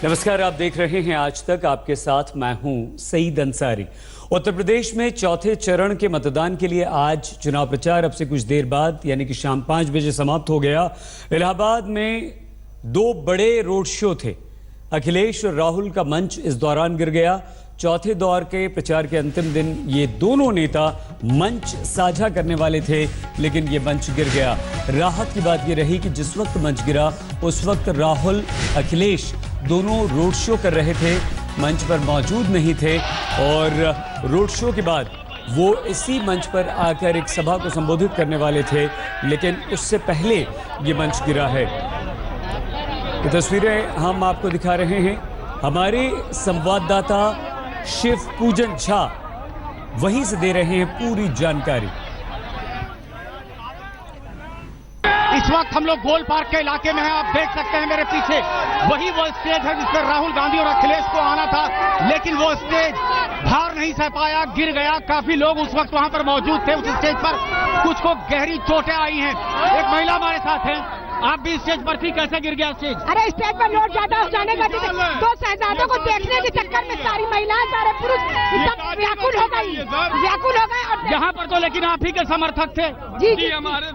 नमस्कार, आप देख रहे हैं आज तक। आपके साथ मैं हूं सईद अंसारी। उत्तर प्रदेश में चौथे चरण के मतदान के लिए आज चुनाव प्रचार अब से कुछ देर बाद यानी कि शाम 5 बजे समाप्त हो गया। इलाहाबाद में 2 बड़े रोड शो थे। अखिलेश और राहुल का मंच इस दौरान गिर गया। चौथे दौर के प्रचार के अंतिम दिन ये दोनों नेता मंच साझा करने वाले थे, लेकिन ये मंच गिर गया। राहत की बात ये रही कि जिस वक्त मंच गिरा उस वक्त राहुल अखिलेश दोनों रोड शो कर रहे थे, मंच पर मौजूद नहीं थे और रोड शो के बाद वो इसी मंच पर आकर एक सभा को संबोधित करने वाले थे, लेकिन उससे पहले ये मंच गिरा है। ये तस्वीरें हम आपको दिखा रहे हैं। हमारे संवाददाता शिव पूजन झा वहीं से दे रहे हैं पूरी जानकारी। इस वक्त हम लोग गोल पार्क के इलाके में हैं। आप देख सकते हैं मेरे पीछे वही वो स्टेज है जिस पर राहुल गांधी और अखिलेश को आना था, लेकिन वो स्टेज भार नहीं सह पाया, गिर गया। काफी लोग उस वक्त वहां पर मौजूद थे। उस स्टेज पर कुछ को गहरी चोटें आई हैं। एक महिला हमारे साथ है। आप भी स्टेज पर थी, कैसे गिर गया स्टेज? अरे स्टेज पर लोड ज्यादा हो जाने का 2 शहजादों को देखने के चक्कर में सारी महिलाएं सारे पुरुष व्याकुल हो गए और यहाँ पर तो लेकिन आप ही के समर्थक थे। जी हमारे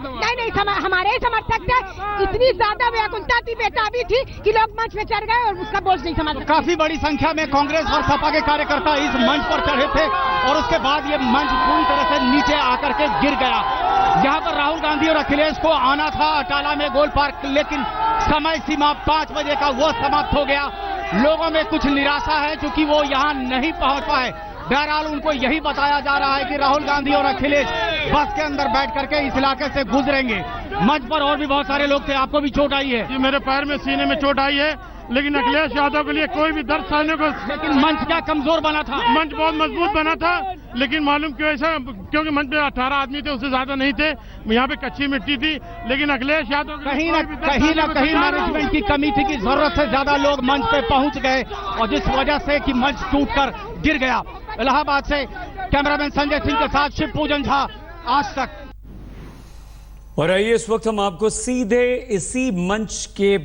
हमारे ही समर्थक थे। इतनी ज्यादा व्याकुलता थी, बेताबी थी कि लोग मंच पे चढ़ गए और उसका बोझ नहीं समझ। काफी बड़ी संख्या में कांग्रेस और सपा के कार्यकर्ता इस मंच पर चढ़े थे और उसके बाद ये मंच पूरी तरह से नीचे आकर के गिर गया। यहाँ पर राहुल गांधी और अखिलेश को आना था अटाला में गोल पार्क, लेकिन समय सीमा 5 बजे का वो समाप्त हो गया। लोगों में कुछ निराशा है क्योंकि वो यहाँ नहीं पहुंच पाए। बहरहाल उनको यही बताया जा रहा है कि राहुल गांधी और अखिलेश बस के अंदर बैठ करके इस इलाके से गुजरेंगे। मंच पर और भी बहुत सारे लोग थे। आपको भी चोट आई है? जी, मेरे पैर में सीने में चोट आई है, लेकिन अखिलेश यादव के लिए कोई भी दर्द सहने को। लेकिन मंच क्या कमजोर बना था? मंच बहुत मजबूत बना था, लेकिन मालूम क्यों ऐसा, क्योंकि मंच पे 18 आदमी थे, उससे ज्यादा नहीं थे। यहाँ पे कच्ची मिट्टी थी, लेकिन अखिलेश यादव कहीं ना कहीं मैनेजमेंट की कमी थी कि जरूरत से ज्यादा लोग मंच पे पहुंच गए और जिस वजह से कि मंच टूटकर गिर गया। इलाहाबाद से कैमरामैन संजय सिंह के साथ शिव पूजन झा, आज तक। और आइए इस वक्त हम आपको सीधे इसी मंच के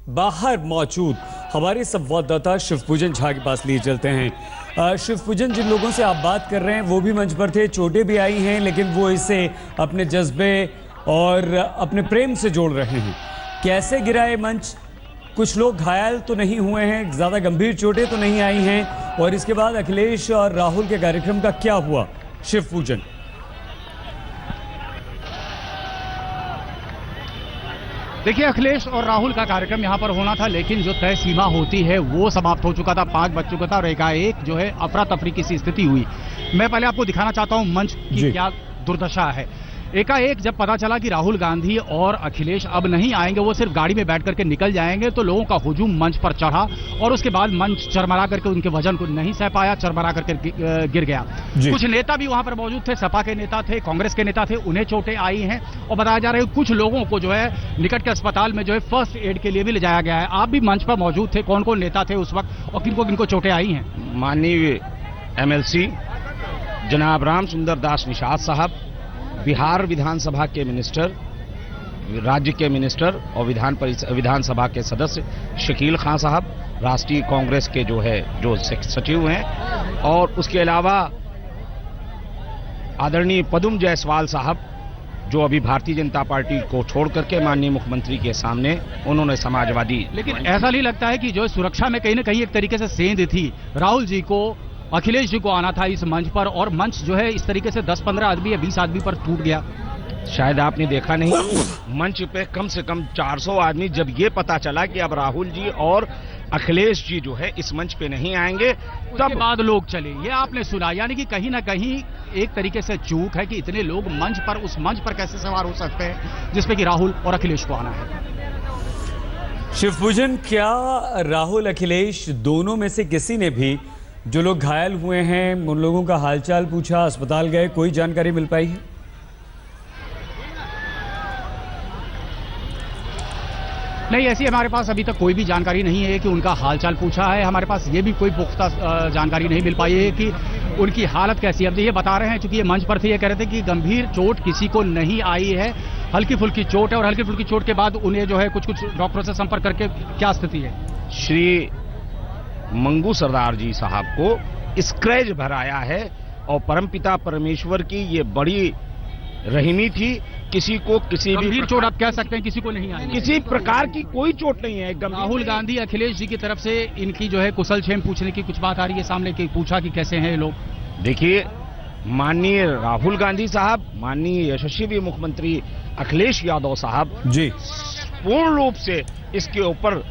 बाहर मौजूद हमारे संवाददाता शिवपूजन झा के पास लिए चलते हैं। शिवपूजन, जिन लोगों से आप बात कर रहे हैं वो भी मंच पर थे, चोटें भी आई हैं, लेकिन वो इसे अपने जज्बे और अपने प्रेम से जोड़ रहे हैं। कैसे गिरा ये मंच? कुछ लोग घायल तो नहीं हुए हैं, ज़्यादा गंभीर चोटें तो नहीं आई हैं, और इसके बाद अखिलेश और राहुल के कार्यक्रम का क्या हुआ? शिवपूजन। देखिए, अखिलेश और राहुल का कार्यक्रम यहाँ पर होना था, लेकिन जो तय सीमा होती है वो समाप्त हो चुका था। 5 बज चुका था और एकाएक जो है अफरा तफरी की सी स्थिति हुई। मैं पहले आपको दिखाना चाहता हूँ मंच की क्या दुर्दशा है। एकाएक जब पता चला कि राहुल गांधी और अखिलेश अब नहीं आएंगे, वो सिर्फ गाड़ी में बैठ करके निकल जाएंगे, तो लोगों का हुजूम मंच पर चढ़ा और उसके बाद मंच चरमरा करके उनके वजन को नहीं सह पाया, चरमरा करके गिर गया। कुछ नेता भी वहां पर मौजूद थे, सपा के नेता थे, कांग्रेस के नेता थे, उन्हें चोटें आई हैं और बताया जा रहा है कुछ लोगों को जो है निकट के अस्पताल में जो है फर्स्ट एड के लिए भी ले जाया गया है। आप भी मंच पर मौजूद थे, कौन कौन नेता थे उस वक्त और किनको किनको चोटें आई हैं? माननीय MLC जनाब राम सुंदर दास निषाद साहब, बिहार विधानसभा के मिनिस्टर, राज्य के मिनिस्टर और विधानसभा के सदस्य शकील खान साहब, राष्ट्रीय कांग्रेस के जो सचिव हैं, और उसके अलावा आदरणीय पदम जायसवाल साहब, जो अभी भारतीय जनता पार्टी को छोड़ करके माननीय मुख्यमंत्री के सामने उन्होंने समाजवादी। लेकिन ऐसा नहीं लगता है कि जो सुरक्षा में कहीं ना कहीं एक तरीके से सेंध थी? राहुल जी को, अखिलेश जी को आना था इस मंच पर और मंच जो है इस तरीके से 10-15 आदमी या 20 आदमी पर टूट गया। शायद आपने देखा नहीं, मंच पे कम से कम 400 आदमी। जब ये पता चला कि अब राहुल जी और अखिलेश जी जो है इस मंच पे नहीं आएंगे, तब बाद लोग चले, ये आपने सुना। यानी कि कहीं ना कहीं एक तरीके से चूक है कि इतने लोग मंच पर, उस मंच पर कैसे सवार हो सकते हैं जिसपे कि राहुल और अखिलेश को आना है। शिवपूजन, क्या राहुल अखिलेश दोनों में से किसी ने भी जो लोग घायल हुए हैं उन लोगों का हालचाल पूछा, अस्पताल गए, कोई जानकारी मिल पाई है? नहीं, ऐसी हमारे पास अभी तक कोई भी जानकारी नहीं है कि उनका हालचाल पूछा है। हमारे पास ये भी कोई पुख्ता जानकारी नहीं मिल पाई है कि उनकी हालत कैसी है। अब ये बता रहे हैं, चूंकि ये मंच पर थे, ये कह रहे थे कि गंभीर चोट किसी को नहीं आई है, हल्की फुल्की चोट है, और हल्की फुल्की चोट के बाद उन्हें जो है कुछ डॉक्टरों से संपर्क करके क्या स्थिति है। श्री मंगू सरदार जी साहब को स्क्रैच भराया है। और परमपिता परमेश्वर की ये बड़ी रहीमी थी, किसी को किसी भी चोट आप कह सकते हैं किसी को नहीं आई, किसी प्रकार की कोई चोट नहीं है। राहुल गांधी अखिलेश जी की तरफ से इनकी जो है कुशल क्षेम पूछने की कुछ बात आ रही है सामने की, पूछा कि कैसे हैं ये लोग। देखिए, माननीय राहुल गांधी साहब, माननीय यशस्वी मुख्यमंत्री अखिलेश यादव साहब जी पूर्ण रूप से इसके ऊपर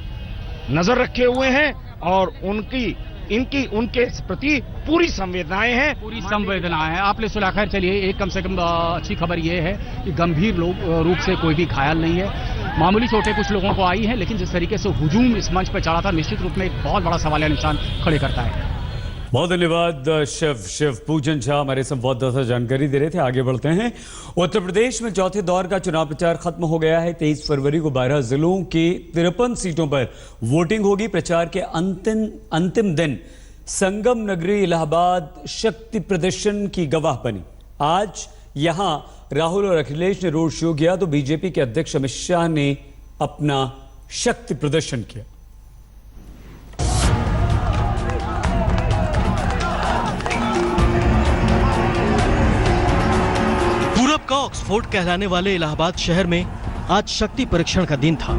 नजर रखे हुए हैं और उनके प्रति पूरी संवेदनाएं हैं, पूरी संवेदनाएं हैं। आपने सुना। खैर चलिए, एक कम से कम अच्छी खबर ये है कि गंभीर रूप से कोई भी घायल नहीं है। मामूली चोटें कुछ लोगों को आई हैं, लेकिन जिस तरीके से हुजूम इस मंच पर चढ़ा था, निश्चित रूप में एक बहुत बड़ा सवालिया निशान खड़े करता है। बहुत धन्यवाद शिव पूजन झा, हमारे संवाददाता जानकारी दे रहे थे। आगे बढ़ते हैं। उत्तर प्रदेश में चौथे दौर का चुनाव प्रचार खत्म हो गया है। 23 फरवरी को 12 जिलों के 53 सीटों पर वोटिंग होगी। प्रचार के अंतिम दिन संगम नगरी इलाहाबाद शक्ति प्रदर्शन की गवाह बनी। आज यहां राहुल और अखिलेश ने रोड शो किया तो बीजेपी के अध्यक्ष अमित शाह ने अपना शक्ति प्रदर्शन किया। का ऑक्सफोर्ड कहलाने वाले इलाहाबाद शहर में आज शक्ति परीक्षण का दिन था।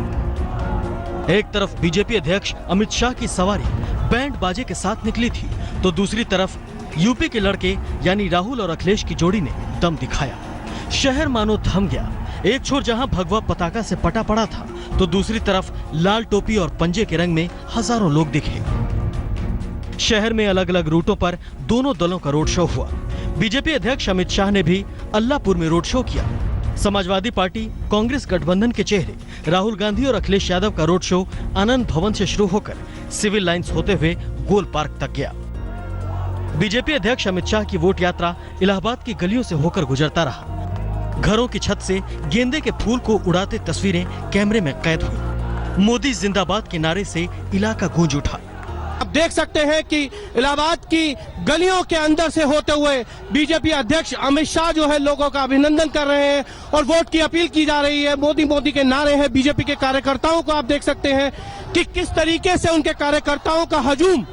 एक तरफ बीजेपी अध्यक्ष अमित शाह की सवारी बैंड बाजे के साथ निकली थी, तो दूसरी तरफ यूपी के लड़के यानी राहुल और अखिलेश की जोड़ी ने दम दिखाया। शहर मानो थम गया। एक छोर जहां भगवा पताका से पटा पड़ा था, तो दूसरी तरफ लाल टोपी और पंजे के रंग में हजारों लोग दिखे। शहर में अलग अलग रूटों पर दोनों दलों का रोड शो हुआ। बीजेपी अध्यक्ष अमित शाह ने भी अल्लाहपुर में रोड शो किया। समाजवादी पार्टी कांग्रेस गठबंधन के चेहरे राहुल गांधी और अखिलेश यादव का रोड शो आनंद भवन से शुरू होकर सिविल लाइंस होते हुए गोल पार्क तक गया। बीजेपी अध्यक्ष अमित शाह की वोट यात्रा इलाहाबाद की गलियों से होकर गुजरता रहा। घरों की छत से गेंदे के फूल को उड़ाते तस्वीरें कैमरे में कैद हुई। मोदी जिंदाबाद के नारे से इलाका गूंज उठा। आप देख सकते हैं कि इलाहाबाद की गलियों के अंदर से होते हुए बीजेपी अध्यक्ष अमित शाह जो है लोगों का अभिनंदन कर रहे हैं और वोट की अपील की जा रही है। मोदी मोदी के नारे हैं। बीजेपी के कार्यकर्ताओं को आप देख सकते हैं कि किस तरीके से उनके कार्यकर्ताओं का हजूम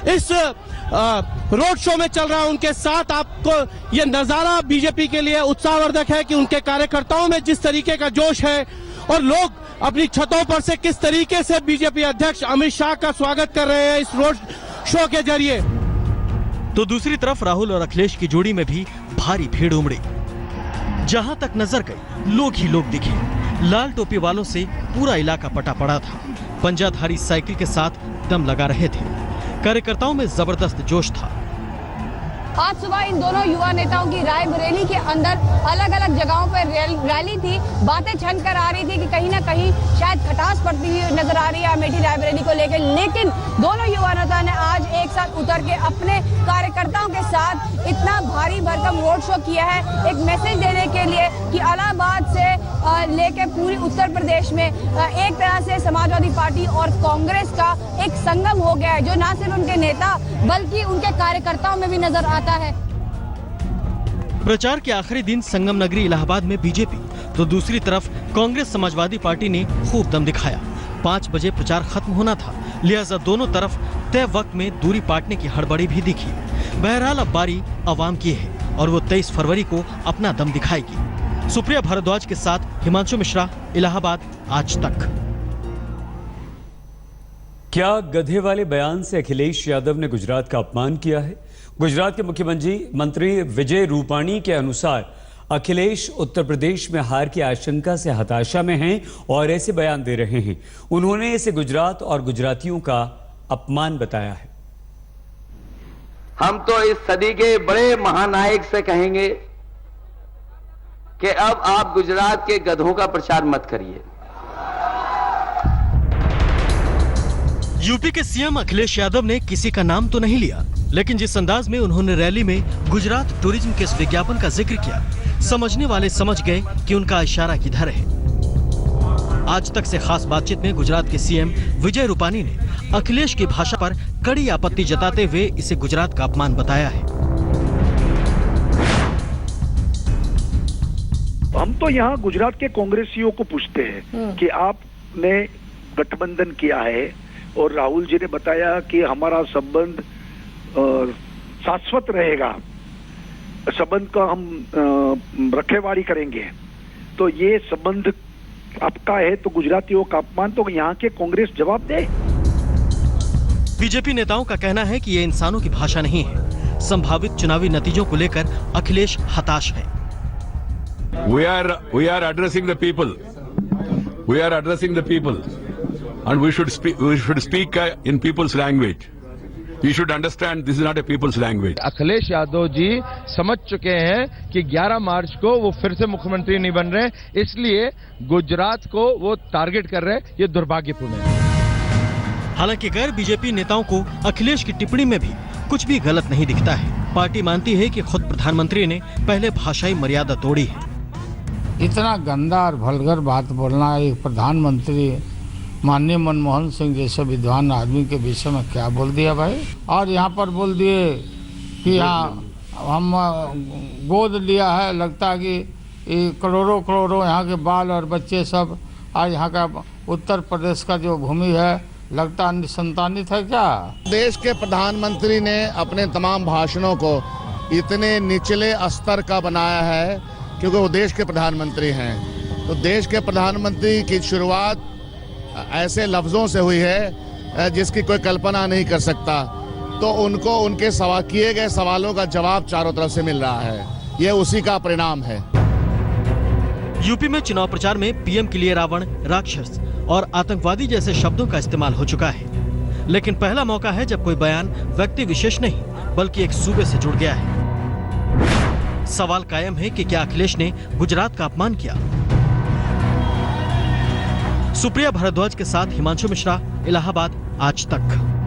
इस रोड शो में चल रहा है। उनके साथ आपको ये नजारा बीजेपी के लिए उत्साहवर्धक है कि उनके कार्यकर्ताओं में जिस तरीके का जोश है और लोग अपनी छतों पर से किस तरीके से बीजेपी अध्यक्ष अमित शाह का स्वागत कर रहे हैं इस रोड शो के जरिए। तो दूसरी तरफ राहुल और अखिलेश की जोड़ी में भी भारी भीड़ उमड़ी। जहां तक नजर गई लोग ही लोग दिखे। लाल टोपी वालों से पूरा इलाका पटा पड़ा था। पंजाधारी साइकिल के साथ दम लगा रहे थे। कार्यकर्ताओं में जबरदस्त जोश था। आज सुबह इन दोनों युवा नेताओं की रायबरेली के अंदर अलग अलग जगहों पर रैली थी। बातें छन कर आ रही थी कि कहीं ना कहीं शायद खटास पड़ती हुई नजर आ रही है अमेठी रायबरेली को लेकर, लेकिन दोनों युवा नेता ने आज एक साथ उतर के अपने कार्यकर्ताओं के साथ इतना भारी भरकम रोड शो किया है, एक मैसेज देने के लिए कि इलाहाबाद से लेकर पूरी उत्तर प्रदेश में एक तरह से समाजवादी पार्टी और कांग्रेस का एक संगम हो गया है, जो न सिर्फ उनके नेता बल्कि उनके कार्यकर्ताओं में भी नजर आता है। प्रचार के आखिरी दिन संगम नगरी इलाहाबाद में बीजेपी तो दूसरी तरफ कांग्रेस समाजवादी पार्टी ने खूब दम दिखाया। 5 बजे प्रचार खत्म होना था, लिहाजा दोनों तरफ तय वक्त में दूरी पाटने की हड़बड़ी भी दिखी। बहरहाल अब बारी अवाम की है और वो 23 फरवरी को अपना दम दिखाएगी। सुप्रिया भारद्वाज के साथ हिमांशु मिश्रा, इलाहाबाद, आज तक। क्या गधे वाले बयान से अखिलेश यादव ने गुजरात का अपमान किया है? गुजरात के मुख्यमंत्री विजय रूपाणी के अनुसार अखिलेश उत्तर प्रदेश में हार की आशंका से हताशा में हैं और ऐसे बयान दे रहे हैं। उन्होंने इसे गुजरात और गुजरातियों का अपमान बताया है। हम तो इस सदी के बड़े महानायक से कहेंगे कि अब आप गुजरात के गधों का प्रचार मत करिए। यूपी के सीएम अखिलेश यादव ने किसी का नाम तो नहीं लिया, लेकिन जिस अंदाज में उन्होंने रैली में गुजरात टूरिज्म के इस विज्ञापन का जिक्र किया, समझने वाले समझ गए कि उनका इशारा किधर है। आज तक से खास बातचीत में गुजरात के सीएम विजय रूपाणी ने अखिलेश की भाषा पर कड़ी आपत्ति जताते हुए इसे गुजरात का अपमान बताया है। हम तो यहाँ गुजरात के कांग्रेसियों को पूछते हैं कि आपने गठबंधन किया है, और राहुल जी ने बताया कि हमारा संबंध शाश्वत रहेगा, संबंध का हम रखेवाली करेंगे। तो ये संबंध आपका है तो गुजरातियों का अपमान तो यहाँ के कांग्रेस जवाब दे। बीजेपी नेताओं का कहना है कि ये इंसानों की भाषा नहीं है। संभावित चुनावी नतीजों को लेकर अखिलेश हताश है। We are addressing the people. We are addressing the people, and we should speak in people's language. We should understand this is not a people's language. Akhilesh Yadav ji समझ चुके हैं कि 11 मार्च को वो फिर से मुख्यमंत्री नहीं बन रहे, इसलिए गुजरात को वो टारगेट कर रहे हैं। ये दुर्भाग्यपूर्ण है। हालांकि गैर बीजेपी नेताओं को अखिलेश की टिप्पणी में भी कुछ भी गलत नहीं दिखता है। पार्टी मानती है कि खुद प्रधानमंत्री ने पहले भाषाई मर्यादा तोड़ी है। इतना गंदा और वल्गर बात बोलना एक प्रधानमंत्री माननीय मनमोहन सिंह जैसे विद्वान आदमी के विषय में क्या बोल दिया भाई। और यहाँ पर बोल दिए कि हाँ हम गोद लिया है, लगता है कि करोड़ों करोड़ों यहाँ के बाल और बच्चे सब आज यहाँ का उत्तर प्रदेश का जो भूमि है लगता निसंतानित है क्या। देश के प्रधानमंत्री ने अपने तमाम भाषणों को इतने निचले स्तर का बनाया है क्योंकि वो देश के प्रधानमंत्री हैं। तो देश के प्रधानमंत्री की शुरुआत ऐसे लफ्जों से हुई है जिसकी कोई कल्पना नहीं कर सकता। तो उनको उनके किए गए सवालों का जवाब चारों तरफ से मिल रहा है। ये उसी का परिणाम है। यूपी में चुनाव प्रचार में पीएम के लिए रावण, राक्षस और आतंकवादी जैसे शब्दों का इस्तेमाल हो चुका है। लेकिन पहला मौका है जब कोई बयान व्यक्ति विशेष नहीं बल्कि एक सूबे से जुड़ गया है। सवाल कायम है कि क्या अखिलेश ने गुजरात का अपमान किया। सुप्रिया भारद्वाज के साथ हिमांशु मिश्रा, इलाहाबाद, आज तक।